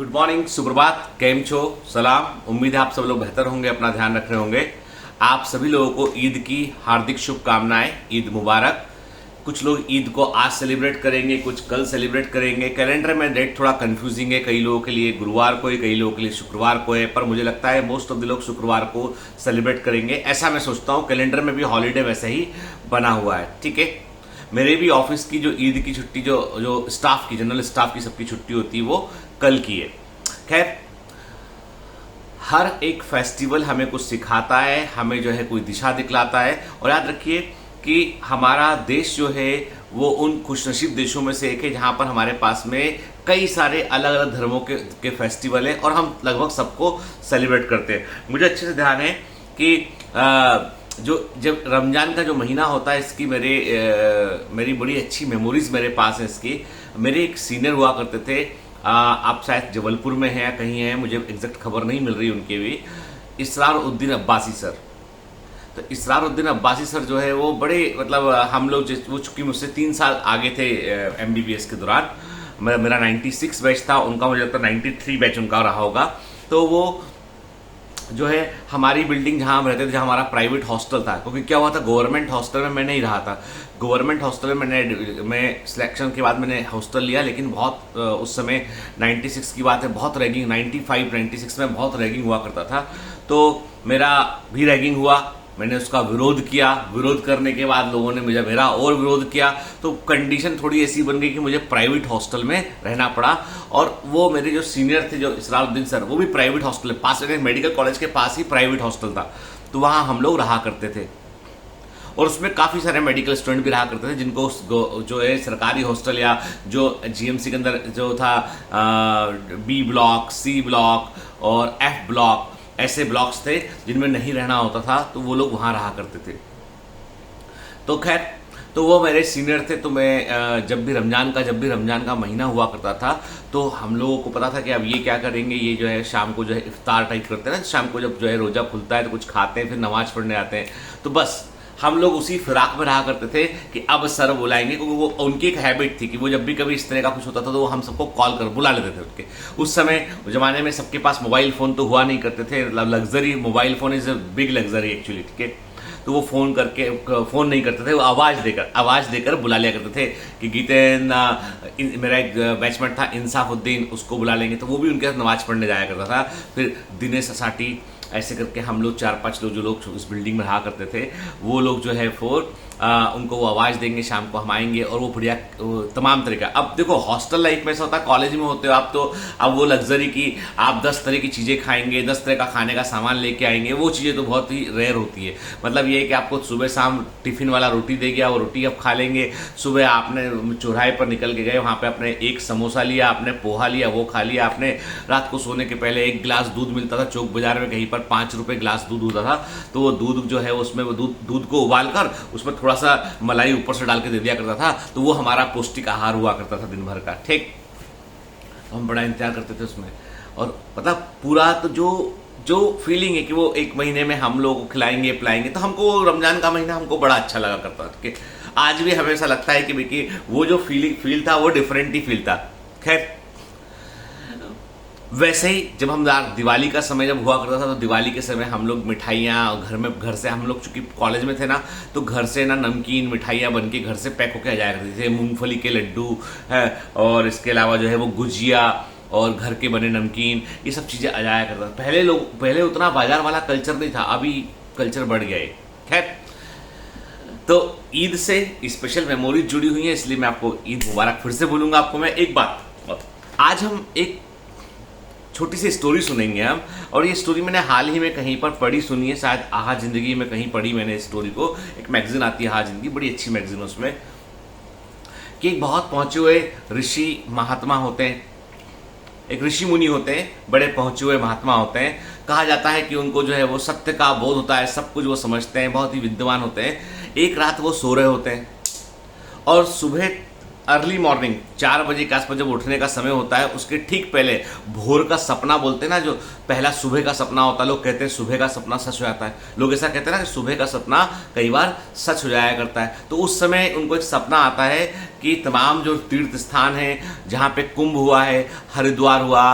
Good morning, सुप्रभात, केम छो, सलाम। उम्मीद है आप सब लोग बेहतर होंगे, अपना ध्यान रख रहे होंगे। आप सभी लोगों को ईद की हार्दिक शुभकामनाएं। ईद मुबारक। कुछ लोग ईद को आज सेलिब्रेट करेंगे, कुछ कल सेलिब्रेट करेंगे। कैलेंडर में डेट थोड़ा कंफ्यूजिंग है, कई लोगों के लिए गुरुवार को है, कई लोगों के लिए शुक्रवार को है, पर मुझे लगता है मोस्ट ऑफ द लोग शुक्रवार को सेलिब्रेट करेंगे, ऐसा मैं सोचता हूँ। कैलेंडर में भी हॉलीडे वैसे ही बना हुआ है, ठीक है। मेरे भी ऑफिस की जो ईद की छुट्टी जो स्टाफ की, जनरल स्टाफ की सबकी छुट्टी होती है, वो कल की है। खैर, हर एक फेस्टिवल हमें कुछ सिखाता है, हमें जो है कोई दिशा दिखलाता है। और याद रखिए कि हमारा देश जो है वो उन खुशनसीब देशों में से एक है जहां पर हमारे पास में कई सारे अलग अलग धर्मों के फेस्टिवल है और हम लगभग सबको सेलिब्रेट करते हैं। मुझे अच्छे से ध्यान है कि जो जब रमजान का जो महीना होता है, इसकी मेरी बड़ी अच्छी मेमोरीज मेरे पास है इसकी। मेरे एक सीनियर हुआ करते थे, आप शायद जबलपुर में हैं या कहीं हैं, मुझे एग्जैक्ट खबर नहीं मिल रही उनके भी, इसरार उद्दीन अब्बासी सर। तो इसरार उद्दीन अब्बासी सर जो है वो बड़े, मतलब हम लोग, वो चूंकि मुझसे 3 साल आगे थे MBBS के दौरान। मेरा 96 बैच था, उनका मुझे लगता है 93 बैच उनका रहा होगा। तो वो जो है हमारी बिल्डिंग जहां हम रहते थे, जहां हमारा प्राइवेट हॉस्टल था, क्योंकि क्या हुआ था, गवर्नमेंट हॉस्टल में मैं नहीं रहा था। गवर्नमेंट हॉस्टल में मैं सिलेक्शन के बाद मैंने हॉस्टल लिया, लेकिन बहुत उस समय 96 की बात है, बहुत रैगिंग, 95 96 में बहुत रैगिंग हुआ करता था। तो मेरा भी रैगिंग हुआ, मैंने उसका विरोध किया। विरोध करने के बाद लोगों ने मेरा और विरोध किया, तो कंडीशन थोड़ी ऐसी बन गई कि मुझे प्राइवेट हॉस्टल में रहना पड़ा। और वो मेरे जो सीनियर थे, जो इसरारुद्दीन सर, वो भी प्राइवेट हॉस्टल पास, मेडिकल कॉलेज के पास ही प्राइवेट हॉस्टल था, तो वहां हम लोग रहा करते थे। और उसमें काफी सारे मेडिकल स्टूडेंट भी रहा करते थे, जिनको जो है सरकारी हॉस्टल या जो GMC के अंदर जो था B ब्लॉक, C ब्लॉक और F ब्लॉक, ऐसे ब्लॉक्स थे जिनमें नहीं रहना होता था, तो वो लोग वहां रहा करते थे। तो खैर, तो वो मेरे सीनियर थे। तो मैं जब भी रमजान का महीना हुआ करता था, तो हम लोगों को पता था कि अब ये क्या करेंगे, ये जो है शाम को जो है इफ्तार टाइप करते हैं ना, शाम को जब जो है रोजा खुलता है तो कुछ खाते हैं, फिर नमाज पढ़ने आते हैं। तो बस हम लोग उसी फिराक में रहा करते थे कि अब सर बुलाएंगे, क्योंकि वो उनकी एक हैबिट थी कि वो जब भी कभी इस तरह का कुछ होता था तो वो हम सबको कॉल कर बुला लेते थे उनके। उस समय जमाने में सबके पास मोबाइल फोन तो हुआ नहीं करते थे, luxury, mobile phone is a big luxury actually, ठीक है। तो वो फोन नहीं करते थे, वो आवाज देकर बुला लिया करते थे कि गीतेन, मेरा एक बैचमेट था इंसाफुद्दीन, उसको बुला लेंगे, तो वो भी उनके साथ नमाज पढ़ने जाया करता था। फिर दिनेश साटी, ऐसे करके हम लोग 4-5 लोग, जो लोग इस बिल्डिंग में रहा करते थे, वो लोग जो है उनको वो आवाज देंगे, शाम को हम आएंगे और वो बढ़िया तमाम तरीका। अब देखो, हॉस्टल लाइफ में ऐसा होता है, कॉलेज में होते हो आप, तो अब वो लग्जरी की आप 10 तरह की चीजें खाएंगे, 10 तरह का खाने का सामान लेके आएंगे, वो चीजें तो बहुत ही रेयर होती है। मतलब ये है कि आपको सुबह शाम टिफिन वाला रोटी दे गया, वो रोटी आप खा लेंगे। सुबह आपने चौराहे पर निकल के गए, वहां पे आपने एक समोसा लिया, आपने पोहा लिया, वो खा लिया आपने। रात को सोने के पहले 1 गिलास दूध मिलता था चौक बाजार में, कहीं पर 5 रुपए गिलास दूध होता था, तो वो दूध जो है उसमें वो दूध को उबाल कर उसमें थोड़ा सा मलाई ऊपर से डाल के दे दिया करता था, तो वो हमारा पौष्टिक आहार हुआ करता था दिन भर का, ठीक। हम बड़ा इंतजार करते थे उसमें। और पता, पूरा तो जो फीलिंग है कि वो 1 महीने में हम लोग को खिलाएंगे पिलाएंगे, तो हमको रमजान का महीना हमको बड़ा अच्छा लगा करता था, ठीक है। आज भी हमें ऐसा लगता है कि वो जो फील था वो डिफरेंट ही फील था। खैर, वैसे ही जब हम दिवाली का समय जब हुआ करता था, तो दिवाली के समय हम लोग मिठाइयाँ घर से हम लोग चूंकि कॉलेज में थे ना, तो घर से ना नमकीन मिठाइयाँ बन के घर से पैक होके आ जाया करती थी। मूंगफली के लड्डू है, और इसके अलावा जो है वो गुजिया और घर के बने नमकीन, ये सब चीजें आ जाया करता था। पहले उतना बाजार वाला कल्चर नहीं था, अभी कल्चर बढ़ गया है। खैर, तो ईद से स्पेशल मेमोरीज जुड़ी हुई है, इसलिए मैं आपको ईद मुबारक फिर से बोलूंगा। आपको मैं एक बात, आज हम एक छोटी सी स्टोरी सुनेंगे हम, और ये स्टोरी मैंने हाल ही में कहीं पर पढ़ी सुनी है, शायद आहा जिंदगी में कहीं पढ़ी मैंने इस स्टोरी को। एक मैगजीन आती है आहा जिंदगी, बड़ी अच्छी मैगजीन, उसमें कि एक बहुत पहुंचे हुए ऋषि महात्मा होते हैं, एक ऋषि मुनि होते हैं, बड़े पहुंचे हुए महात्मा होते हैं। कहा जाता है कि उनको जो है वो सत्य का बोध होता है, सब कुछ वो समझते हैं, बहुत ही विद्वान होते हैं। एक रात वो सो रहे होते हैं और सुबह अर्ली मॉर्निंग 4 बजे के आसपास जब उठने का समय होता है, उसके ठीक पहले भोर का सपना बोलते हैं ना, जो पहला सुबह का सपना होता है, लोग कहते हैं सुबह का सपना सच हो जाता है। लोग ऐसा कहते हैं ना कि सुबह का सपना कई बार सच हो जाया करता है। तो उस समय उनको एक सपना आता है कि तमाम जो तीर्थ स्थान है, जहाँ पे कुंभ हुआ है, हरिद्वार हुआ,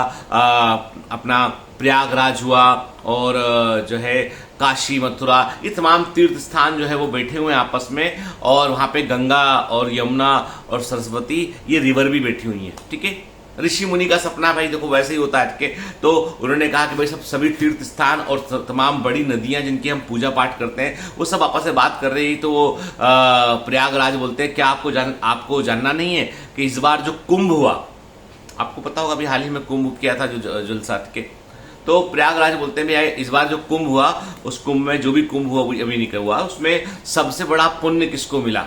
अपना प्रयागराज हुआ, और जो है काशी मथुरा, ये तमाम तीर्थ स्थान जो है वो बैठे हुए हैं आपस में, और वहाँ पे गंगा और यमुना और सरस्वती ये रिवर भी बैठी हुई हैं। ठीक है, ऋषि मुनि का सपना भाई देखो वैसे ही होता है। ठीक है, तो उन्होंने कहा कि भाई सभी तीर्थ स्थान और तमाम बड़ी नदियां जिनकी हम पूजा पाठ करते हैं वो सब आपस में बात कर रही। तो वो प्रयागराज बोलते हैं क्या आपको जानना नहीं है कि इस बार जो कुंभ हुआ, आपको पता होगा अभी हाल ही में कुंभ किया था जो जलसा के, तो प्रयागराज बोलते हैं भैया इस बार जो कुंभ हुआ, उस कुंभ में जो भी कुंभ हुआ अभी नहीं हुआ, उसमें सबसे बड़ा पुण्य किसको मिला?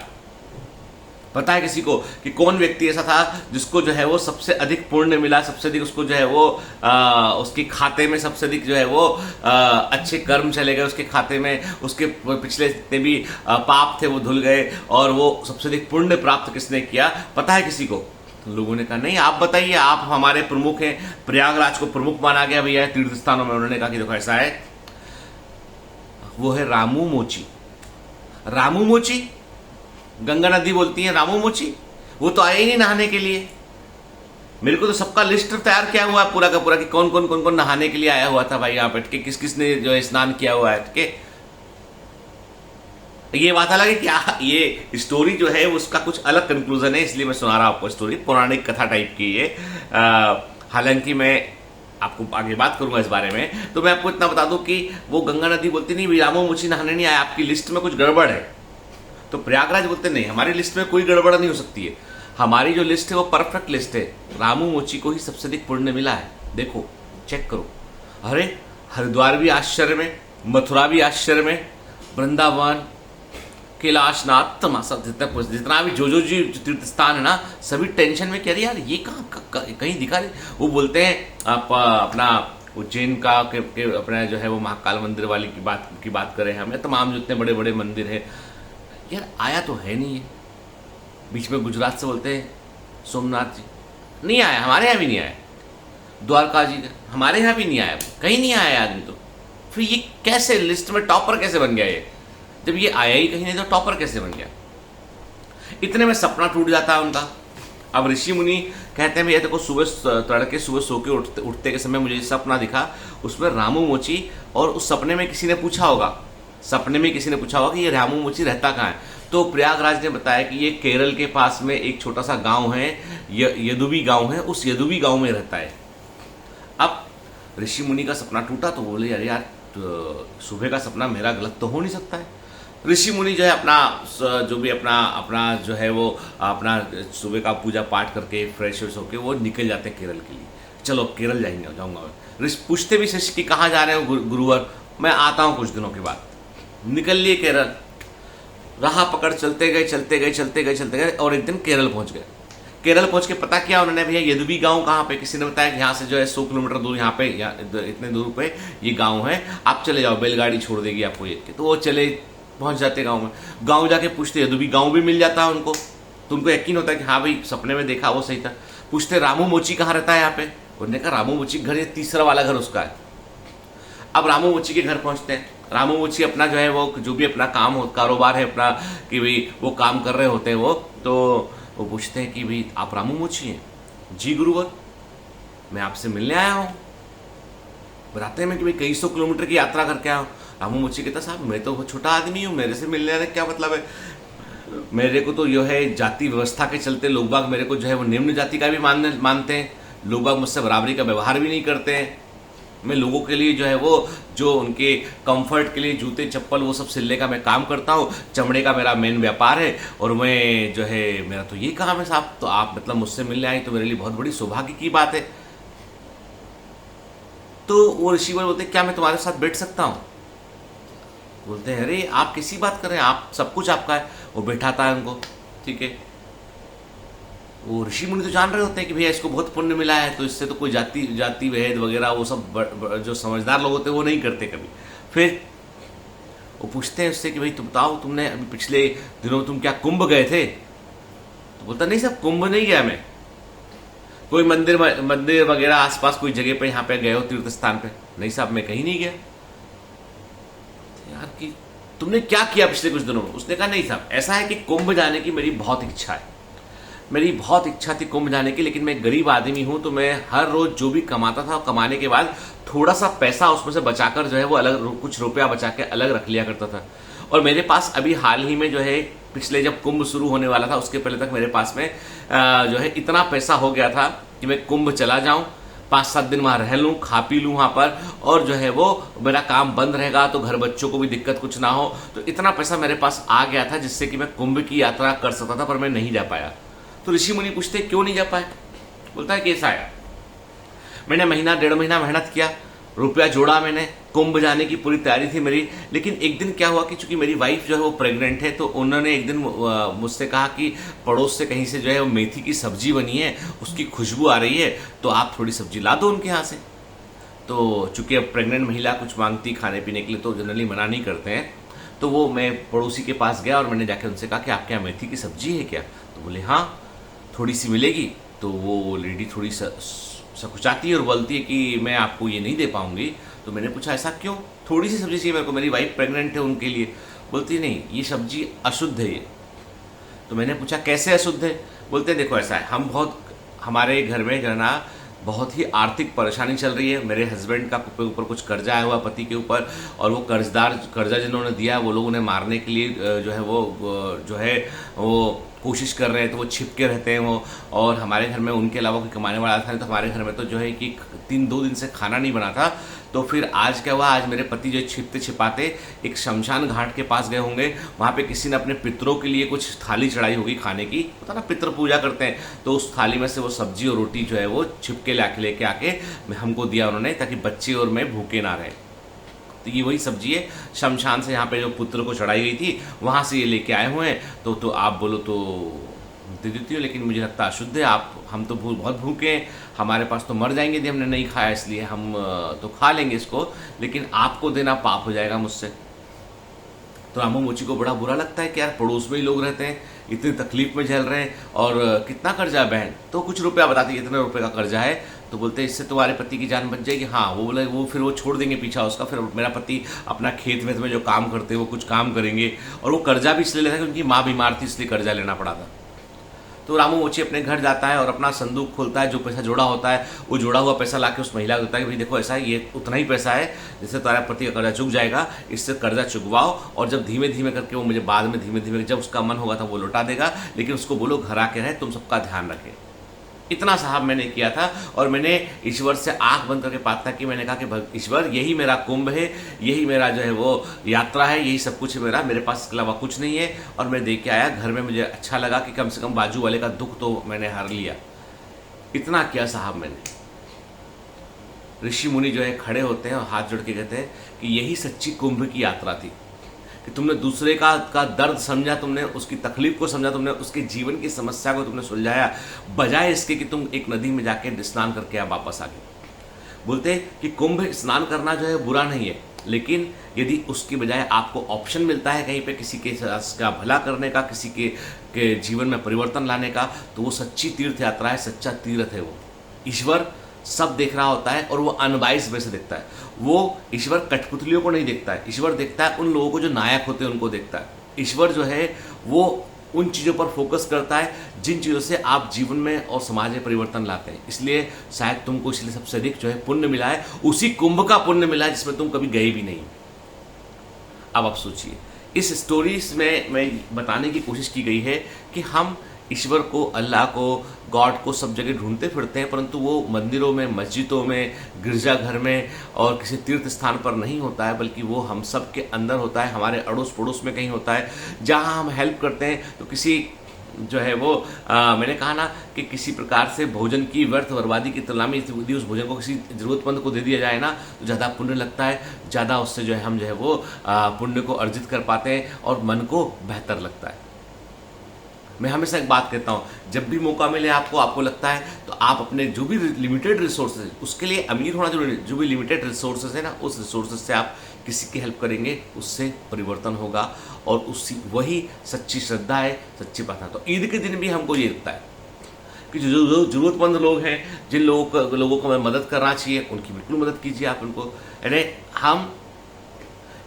पता है किसी को कि कौन व्यक्ति ऐसा था जिसको जो है वो सबसे अधिक पुण्य मिला, सबसे अधिक उसको जो है वो उसके खाते में सबसे अधिक जो है वो अच्छे कर्म चले गए उसके खाते में, उसके पिछले जितने भी पाप थे वो धुल गए, और वो सबसे अधिक पुण्य प्राप्त किसने किया? पता है किसी को? लोगों ने कहा नहीं आप बताइए, आप हमारे प्रमुख हैं, प्रयागराज को प्रमुख माना गया भैया तीर्थ स्थानों में। उन्होंने कहा कि देखो ऐसा है, वो है रामू मोची। रामू मोची, गंगा नदी बोलती है रामू मोची, वो तो आए ही नहीं नहाने के लिए। मेरे को तो सबका लिस्ट तैयार किया हुआ है पूरा का पूरा कि कौन कौन नहाने के लिए आया हुआ था भाई यहाँ पे, किस किसने जो है स्नान किया हुआ है। ठीक है, ये बात अलग है कि ये स्टोरी जो है उसका कुछ अलग कंक्लूजन है, इसलिए मैं सुना रहा हूं आपको स्टोरी, पौराणिक कथा टाइप की ये। हालांकि मैं आपको आगे बात करूंगा इस बारे में। तो मैं आपको इतना बता दूं कि वो गंगा नदी बोलती नहीं रामू मुची नहाने नहीं आया, आपकी लिस्ट में कुछ गड़बड़ है। तो प्रयागराज बोलते नहीं हमारी लिस्ट में कोई गड़बड़ नहीं हो सकती है, हमारी जो लिस्ट है वो परफेक्ट लिस्ट है, रामू मोची को ही सबसे अधिक पुण्य मिला है। देखो चेक करो, अरे हरिद्वार भी आश्चर्य में, मथुरा भी आश्चर्य में, वृंदावन, कैलाशनाथ, तमाशा जितना भी जो जी तीर्थ स्थान है ना, सभी टेंशन में कह रहे यार ये कहाँ कहीं दिखा रहे। वो बोलते हैं आप अपना उज्जैन का अपना जो है वो महाकाल मंदिर वाली की बात करें हमें, तमाम जो इतने बड़े बड़े मंदिर है यार, आया तो है नहीं है। बीच में गुजरात से बोलते हैं सोमनाथ जी नहीं आया, हमारे यहाँ भी नहीं आया, द्वारका जी हमारे यहाँ भी नहीं आया, कहीं नहीं आया आदमी। तो फिर ये कैसे लिस्ट में टॉपर कैसे बन गया ये? जब ये आया ही कहीं नहीं तो टॉपर कैसे बन गया? इतने में सपना टूट जाता है उनका। अब ऋषि मुनि कहते हैं भैया देखो सुबह तड़के सुबह सो के उठते के समय मुझे सपना दिखा, उसमें रामू मोची, और उस सपने में किसी ने पूछा होगा, कि ये रामू मोची रहता कहाँ है? तो प्रयागराज ने बताया कि ये केरल के पास में एक छोटा सा गांव है, यदुवी गांव है, उस यदुवी गांव में रहता है। अब ऋषि मुनि का सपना टूटा तो बोले अरे यार सुबह का सपना मेरा गलत तो हो नहीं सकता है। ऋषि मुनि जो है अपना जो भी अपना जो है वो अपना सुबह का पूजा पाठ करके फ्रेश होके वो निकल जाते हैं केरल के लिए। चलो केरल जाऊंगा मैं। पूछते भी शिष्य कि कहाँ जा रहे हो गुरुवर? मैं आता हूँ कुछ दिनों के बाद। निकल लिए केरल, राह पकड़ चलते गए और एक दिन केरल पहुंच गए। केरल पहुंच के पता किया उन्होंने भैया यदुवी गांव कहाँ पे? किसी ने बताया कि यहाँ से जो है 100 किलोमीटर दूर यहाँ पे इतने दूर पे ये गांव है, आप चले जाओ, बैलगाड़ी छोड़ देगी आपको ये। तो वो चले पहुंच जाते गांव में। गांव जाके पूछते यदुवी गांव भी मिल जाता है उनको, तो उनको यकीन होता है कि हाँ भाई सपने में देखा वो सही था। पूछते रामू मोची कहाँ रहता है यहाँ पे? उन्होंने कहा रामू मोची घर, ये तीसरा वाला घर उसका है। अब रामू मोची के घर पहुंचते हैं। रामू मोची अपना जो है वो जो भी अपना कारोबार है अपना, कि भाई वो काम कर रहे होते हैं तो वो पूछते हैं कि भाई आप रामू मोची हैं? जी गुरुवर, मैं आपसे मिलने आया हूँ। बताते हैं कि भाई कई 100 किलोमीटर की यात्रा करके आया हूँ। रामू मोची कहता साहब मैं तो बहुत छोटा आदमी हूँ, मेरे से मिलने आने क्या मतलब है? मेरे को तो जो है जाति व्यवस्था के चलते लोग बाग मेरे को जो है वो निम्न जाति का भी मानते हैं, लोग बाग मुझसे बराबरी का व्यवहार भी नहीं करते हैं। मैं लोगों के लिए जो है वो जो उनके कंफर्ट के लिए जूते चप्पल वो सब सिलने का मैं काम करता हूँ, चमड़े का मेरा मेन व्यापार है, और मैं जो है मेरा तो ये काम है साहब। तो आप मतलब मुझसे मिलने आए तो मेरे लिए बहुत बड़ी सौभाग्य की बात है। तो वो ऋषिवर बोलते क्या मैं तुम्हारे साथ बैठ सकता हूँ? बोलते हैं अरे आप किसी बात कर रहे हैं, आप सब कुछ आपका है। वो बैठाता है उनको, ठीक है। वो ऋषि मुनि तो जान रहे होते हैं कि भैया इसको बहुत पुण्य मिला है, तो इससे तो कोई जाति भेद वगैरह वो सब जो समझदार लोग होते हैं वो नहीं करते कभी। फिर वो पूछते हैं उससे कि भाई तुम बताओ, तुमने अभी पिछले दिनों तुम क्या कुंभ गए थे? तो बोलता नहीं साहब कुंभ नहीं गया मैं। कोई मंदिर मंदिर वगैरह आसपास कोई जगह पे यहाँ पे गए हो तीर्थ स्थान पे? नहीं साहब मैं कहीं नहीं गया। यार कि तुमने क्या किया पिछले कुछ दिनों में? उसने कहा नहीं साहब ऐसा है कि कुंभ जाने की मेरी बहुत इच्छा है, मेरी बहुत इच्छा थी कुंभ जाने की, लेकिन मैं गरीब आदमी हूं तो मैं हर रोज जो भी कमाता था कमाने के बाद थोड़ा सा पैसा उसमें से बचाकर जो है वो अलग कुछ रुपया बचा के अलग रख लिया करता था। और मेरे पास अभी हाल ही में जो है पिछले जब कुंभ शुरू होने वाला था उसके पहले तक मेरे पास में जो है इतना पैसा हो गया था कि मैं कुंभ चला जाऊं, 5-7 दिन वहां रह लूं, खा पी लूं वहां पर, और जो है वो मेरा काम बंद रहेगा तो घर बच्चों को भी दिक्कत कुछ ना हो। तो इतना पैसा मेरे पास आ गया था जिससे कि मैं कुंभ की यात्रा कर सकता था, पर मैं नहीं जा पाया। तो ऋषि मुनि पूछते क्यों नहीं जा पाए? बोलता है कैसा आया, मैंने महीना 1.5 महीना मेहनत किया, रुपया जोड़ा, मैंने कुंभ जाने की पूरी तैयारी थी मेरी, लेकिन एक दिन क्या हुआ कि चूंकि मेरी वाइफ जो है वो प्रेग्नेंट है तो उन्होंने एक दिन मुझसे कहा कि पड़ोस से कहीं से जो है वो मेथी की सब्जी बनी है, उसकी खुशबू आ रही है, तो आप थोड़ी सब्जी ला दो उनके यहाँ से। तो चूंकि अब प्रेग्नेंट महिला कुछ मांगती खाने पीने के लिए तो जनरली मना नहीं करते हैं, तो वो मैं पड़ोसी के पास गया और मैंने जाकर उनसे कहा कि आपके यहाँ मेथी की सब्जी है क्या? तो बोले हाँ थोड़ी सी मिलेगी। तो वो लेडी थोड़ी सकुचाती है और बोलती है कि मैं आपको ये नहीं दे पाऊंगी। तो मैंने पूछा ऐसा क्यों? थोड़ी सी सब्जी चाहिए मेरे को, मेरी वाइफ प्रेग्नेंट है उनके लिए। बोलती नहीं ये सब्जी अशुद्ध है ये। तो मैंने पूछा कैसे अशुद्ध है? बोलते देखो ऐसा है, हमारे घर में जो है ना बहुत ही आर्थिक परेशानी चल रही है, मेरे हस्बैंड का ऊपर कुछ कर्जा आया हुआ पति के ऊपर, और वो कर्जा जिन्होंने दिया वो लोग उन्हें मारने के लिए जो है वो कोशिश कर रहे हैं, तो वो छिपके रहते हैं वो। और हमारे घर में उनके अलावा कोई कमाने वाला था नहीं, तो हमारे घर में तो जो है कि 2 दिन से खाना नहीं बना था। तो फिर आज क्या हुआ, आज मेरे पति जो छिपते छिपाते एक शमशान घाट के पास गए होंगे, वहाँ पे किसी ने अपने पितरों के लिए कुछ थाली चढ़ाई होगी खाने की, पता ना पितृ पूजा करते हैं, तो उस थाली में से वो सब्जी और रोटी जो है वो छिपके लेके आके हमको दिया उन्होंने, ताकि बच्चे और मैं भूखे ना रहे। तो ये वही सब्जी है शमशान से यहाँ पे जो पुत्र को चढ़ाई गई थी वहाँ से ये लेके आए हुए हैं। तो आप बोलो तो दे देती हो, लेकिन मुझे लगता अशुद्ध है, हम तो बहुत भूखे हैं, हमारे पास तो मर जाएंगे यदि हमने नहीं खाया, इसलिए हम तो खा लेंगे इसको, लेकिन आपको देना पाप हो जाएगा मुझसे। तो रामू मोची को बड़ा बुरा लगता है कि यार पड़ोस में ही लोग रहते हैं, इतनी तकलीफ में झेल रहे हैं, और कितना कर्जा है बहन? तो कुछ रुपया बताती है, इतने रुपए का कर्जा है। तो बोलते हैं इससे तुम्हारे पति की जान बच जाएगी। हाँ वो बोले वो फिर वो छोड़ देंगे पीछा उसका, फिर मेरा पति अपना खेत वेत में जो काम करते हैं वो कुछ काम करेंगे, और वो कर्जा भी इसलिए लेता है क्योंकि माँ बीमार थी इसलिए कर्जा लेना पड़ा था। तो रामू मोची अपने घर जाता है और अपना संदूक खोलता है, जो पैसा जोड़ा होता है वो जोड़ा हुआ पैसा लाके उस महिला को देता है कि भाई देखो ऐसा है, ये उतना ही पैसा है जिससे तुम्हारा पति का कर्जा चुक जाएगा, इससे कर्जा चुकवाओ, और जब धीमे धीमे करके वो मुझे बाद में धीमे धीमे जब उसका मन होगा था वो लौटा देगा, लेकिन उसको बोलो घर आके रहे, तुम सबका ध्यान रखे। इतना साहब मैंने किया था, और मैंने ईश्वर से आंख बंद करके प्रार्थना की। मैंने कहा कि ईश्वर यही मेरा कुंभ है, यही मेरा जो है वो यात्रा है, यही सब कुछ है मेरे पास इसके अलावा कुछ नहीं है। और मैं देख के आया घर में, मुझे अच्छा लगा कि कम से कम बाजू वाले का दुख तो मैंने हर लिया। इतना किया साहब मैंने। ऋषि मुनि जो है खड़े होते हैं और हाथ जोड़ के कहते हैं कि यही सच्ची कुंभ की यात्रा थी, कि तुमने दूसरे का दर्द समझा, तुमने उसकी तकलीफ को समझा, तुमने उसके जीवन की समस्या को तुमने सुलझाया, बजाय इसके कि तुम एक नदी में जाके स्नान करके आप वापस आ गए। बोलते कि कुंभ स्नान करना जो है बुरा नहीं है, लेकिन यदि उसकी बजाय आपको ऑप्शन मिलता है कहीं पे किसी के का भला करने का, किसी के जीवन में परिवर्तन लाने का, तो वो सच्ची तीर्थ यात्रा है, सच्चा तीर्थ है। वो ईश्वर सब देख रहा होता है और वो अनबाइस वे से देखता है। वो ईश्वर कठपुतलियों को नहीं देखता है, ईश्वर देखता है उन लोगों को जो नायक होते हैं उनको देखता है। ईश्वर जो है वो उन चीज़ों पर फोकस करता है जिन चीज़ों से आप जीवन में और समाज में परिवर्तन लाते हैं। इसलिए शायद तुमको इसलिए सबसे अधिक जो है पुण्य मिला है, उसी कुंभ का पुण्य मिला है जिसमें तुम कभी गए भी नहीं। अब आप सोचिए, इस स्टोरीज में मैं बताने की कोशिश की गई है कि हम ईश्वर को, अल्लाह को, गॉड को सब जगह ढूंढते फिरते हैं, परंतु वो मंदिरों में, मस्जिदों में, गिरजाघर में और किसी तीर्थ स्थान पर नहीं होता है, बल्कि वो हम सब के अंदर होता है, हमारे अड़ोस पड़ोस में कहीं होता है। जहाँ हम हेल्प करते हैं तो किसी जो है वो मैंने कहा ना कि किसी प्रकार से भोजन की व्यर्थ बर्बादी की तुलना में यदि उस भोजन को किसी ज़रूरतमंद को दे दिया जाए ना तो ज़्यादा पुण्य लगता है, ज़्यादा उससे जो है हम जो है वो पुण्य को अर्जित कर पाते हैं और मन को बेहतर लगता है। मैं हमेशा एक बात कहता हूँ, जब भी मौका मिले आपको लगता है तो आप अपने जो भी लिमिटेड रिसोर्सेज, उसके लिए अमीर होना जरूरी नहीं, जो भी लिमिटेड रिसोर्सेज है ना, उस रिसोर्सेज से आप किसी की हेल्प करेंगे, उससे परिवर्तन होगा और उसी वही सच्ची श्रद्धा है, सच्ची प्रार्थना। तो ईद के दिन भी हमको ये लगता है कि जो जरूरतमंद लोग हैं, जिन लोगों को हमें मदद करना चाहिए, उनकी बिल्कुल मदद कीजिए आप उनको। यानी हम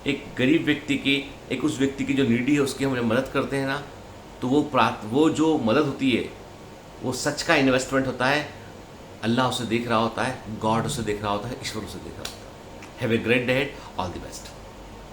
एक गरीब व्यक्ति की, एक उस व्यक्ति की जो नीडी है उसकी हम मदद करते हैं ना, तो वो जो मदद होती है वो सच का इन्वेस्टमेंट होता है। अल्लाह उसे देख रहा होता है, गॉड उसे देख रहा होता है, ईश्वर उसे देख रहा होता है। Have a great day, all the best.